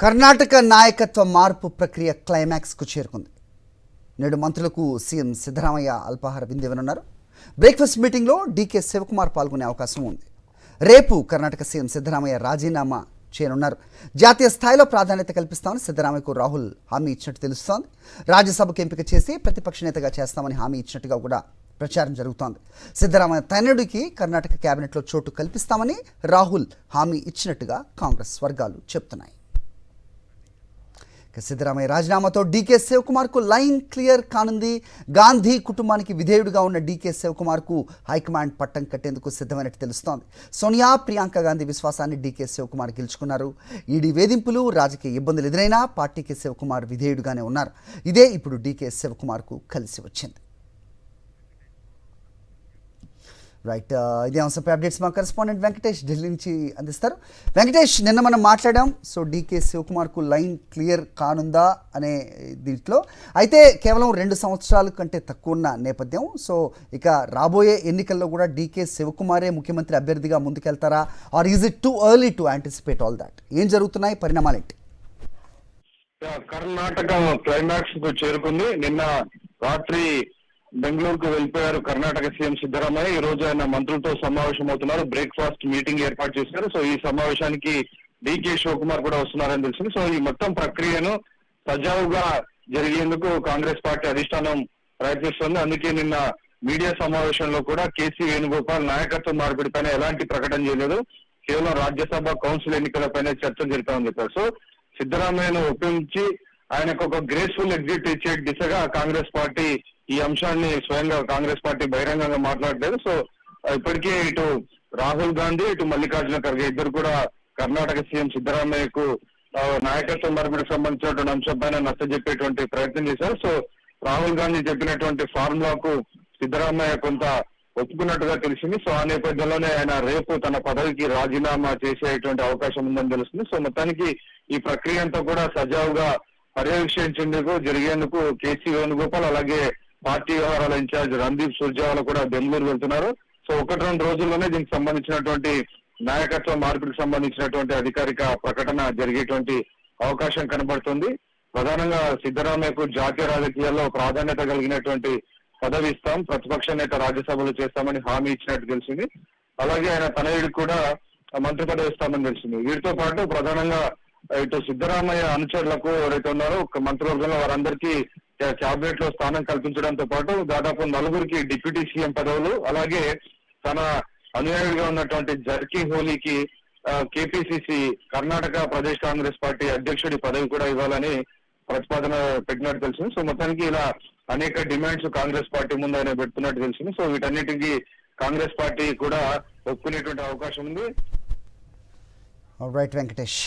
కర్ణాటక నాయకత్వ మార్పు ప్రక్రియ క్లైమాక్స్కు చేరుకుంది. నేడు మంత్రులకు సీఎం సిద్ధరామయ్య అల్పాహార విందు ఇవ్వనున్నారు. బ్రేక్ఫాస్ట్ మీటింగ్లో డీకే శివకుమార్ పాల్గొనే అవకాశం ఉంది. రేపు కర్ణాటక సీఎం సిద్ధరామయ్య రాజీనామా చేయనున్నారు. జాతీయ స్థాయిలో ప్రాధాన్యత కల్పిస్తామని సిద్ధరామయ్యకు రాహుల్ హామీ ఇచ్చినట్టు తెలుస్తోంది. రాజ్యసభకు ఎంపిక చేసి ప్రతిపక్ష నేతగా చేస్తామని హామీ ఇచ్చినట్టుగా కూడా ప్రచారం జరుగుతోంది. సిద్ధరామయ్య తనయుడికి కర్ణాటక కేబినెట్లో చోటు కల్పిస్తామని రాహుల్ హామీ ఇచ్చినట్టుగా కాంగ్రెస్ వర్గాలు చెబుతున్నాయి. సిద్ధరామయ్య రాజీనామాతో డీకే శివకుమార్కు లైన్ క్లియర్ కానుంది. గాంధీ కుటుంబానికి విధేయుడిగా ఉన్న డీకే శివకుమార్కు హైకమాండ్ పట్టం కట్టేందుకు సిద్ధమైనట్టు తెలుస్తోంది. సోనియా, ప్రియాంక గాంధీ విశ్వాసాన్ని డీకే శివకుమార్ గెలుచుకున్నారు. ఈడీ వేధింపులు, రాజకీయ ఇబ్బందులు ఎదురైనా పార్టీకి శివకుమార్ విధేయుడిగానే ఉన్నారు. ఇదే ఇప్పుడు డీకే శివకుమార్కు కలిసి వచ్చింది. రైట్, ఇదే అంశంపై అప్డేట్స్ మా కరెస్పాండెంట్ వెంకటేష్ ఢిల్లీ నుంచి అందిస్తారు. వెంకటేష్, నిన్న మనం మాట్లాడాం. సో డీకే శివకుమార్కు లైన్ క్లియర్ కానుందా అనే దీంట్లో అయితే కేవలం 2 సంవత్సరాల కంటే తక్కువ ఉన్న నేపథ్యం. సో ఇక రాబోయే ఎన్నికల్లో కూడా డీకే శివకుమారే ముఖ్యమంత్రి అభ్యర్థిగా ముందుకెళ్తారా, or is it too early to anticipate all that? ఏం జరుగుతున్నాయి పరిణామాలు ఏంటి? కర్ణాటక క్లైమాక్స్ కు చేరుకుంది. నిన్న రాత్రి బెంగళూరుకు వెళ్ళిపోయారు కర్ణాటక సీఎం సిద్ధరామయ్య. ఈ రోజు ఆయన మంత్రులతో సమావేశం అవుతున్నారు. బ్రేక్ఫాస్ట్ మీటింగ్ ఏర్పాటు చేశారు. సో ఈ సమావేశానికి డీకే శివకుమార్ కూడా వస్తున్నారని తెలిసింది. సో ఈ మొత్తం ప్రక్రియను సజావుగా జరిగేందుకు కాంగ్రెస్ పార్టీ అధిష్టానం ప్రయత్నిస్తుంది. అందుకే నిన్న మీడియా సమావేశంలో కూడా కేసీ వేణుగోపాల్ నాయకత్వ మార్పిడిపైన ఎలాంటి ప్రకటన చేయలేదు. కేవలం రాజ్యసభ కౌన్సిల్ ఎన్నికలపైన చర్చలు జరిపామని చెప్పారు. సో సిద్ధరామయ్యను ఒప్పించి ఆయనకు ఒక గ్రేస్ఫుల్ ఎగ్జిట్ ఇచ్చే దిశగా కాంగ్రెస్ పార్టీ ఈ అంశాన్ని స్వయంగా కాంగ్రెస్ పార్టీ బహిరంగంగా మాట్లాడలేదు. సో ఇప్పటికే ఇటు రాహుల్ గాంధీ, ఇటు మల్లికార్జున ఖర్గే ఇద్దరు కూడా కర్ణాటక సీఎం సిద్ధరామయ్యకు నాయకత్వ మార్పిడికి సంబంధించినటువంటి అంశంపైన నచ్చజెప్పేటువంటి ప్రయత్నం చేశారు. సో రాహుల్ గాంధీ చెప్పినటువంటి ఫార్ములాకు సిద్ధరామయ్య కొంత ఒప్పుకున్నట్టుగా తెలిసింది. సో ఆ నేపథ్యంలోనే ఆయన రేపు తన పదవికి రాజీనామా చేసేటువంటి అవకాశం ఉందని తెలుస్తుంది. సో మొత్తానికి ఈ ప్రక్రియ అంతా కూడా సజావుగా పర్యవేక్షించేందుకు జరిగేందుకు కేసీ వేణుగోపాల్ అలాగే పార్టీ వ్యవహారాల ఇన్ఛార్జ్ రణదీప్ సుర్జేవాలా కూడా బెంగళూరు వెళ్తున్నారు. సో 1-2 రోజుల్లోనే దీనికి సంబంధించినటువంటి నాయకత్వ మార్పులకు సంబంధించినటువంటి అధికారిక ప్రకటన జరిగేటువంటి అవకాశం కనబడుతుంది. ప్రధానంగా సిద్ధరామయ్యకు జాతీయ రాజకీయాల్లో ప్రాధాన్యత కలిగినటువంటి పదవి ఇస్తాం, ప్రతిపక్ష నేత రాజ్యసభలో చేస్తామని హామీ ఇచ్చినట్టు తెలిసింది. అలాగే ఆయన తనయుడికి కూడా మంత్రి పదవి ఇస్తామని తెలిసింది. వీటితో పాటు ప్రధానంగా ఇటు సిద్ధరామయ్య అనుచరులకు ఎవరైతే ఉన్నారో మంత్రివర్గంలో వారందరికీ క్యాబినెట్ లో స్థానం కల్పించడంతో పాటు దాదాపు 4 డిప్యూటీ సీఎం పదవులు, అలాగే తన అనుయాయుడిగా ఉన్నటువంటి జర్కీ హోలీకి కేపీసీసీ కర్ణాటక ప్రదేశ్ కాంగ్రెస్ పార్టీ అధ్యక్షుడి పదవి కూడా ఇవ్వాలని ప్రతిపాదన పెట్టినట్టు తెలిసింది. సో మొత్తానికి ఇలా అనేక డిమాండ్స్ కాంగ్రెస్ పార్టీ ముందు ఆయన పెడుతున్నట్టు తెలిసింది. సో వీటన్నిటికీ కాంగ్రెస్ పార్టీ కూడా ఒప్పుకునేటువంటి అవకాశం ఉంది. రైట్ వెంకటేష్.